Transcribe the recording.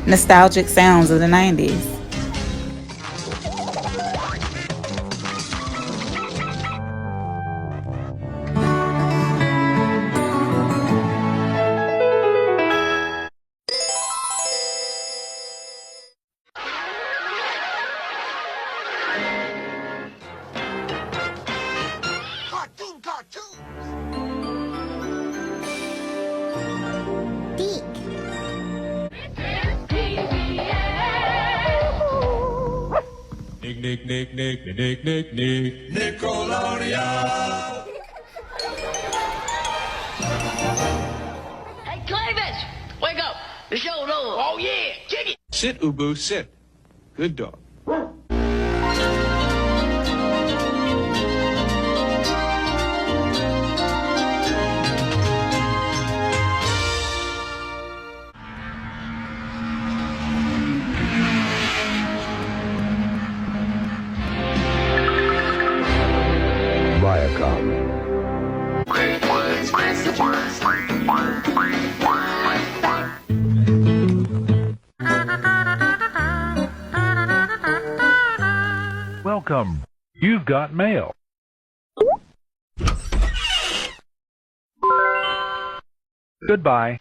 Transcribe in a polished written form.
nostalgic sounds of the 90s. Nick, Nickelodeon. Hey, Clavis, wake up. The show's over. Oh, yeah, kick it. Sit, Ubu, sit. Good dog. Viacom. Welcome. You've got mail. Goodbye.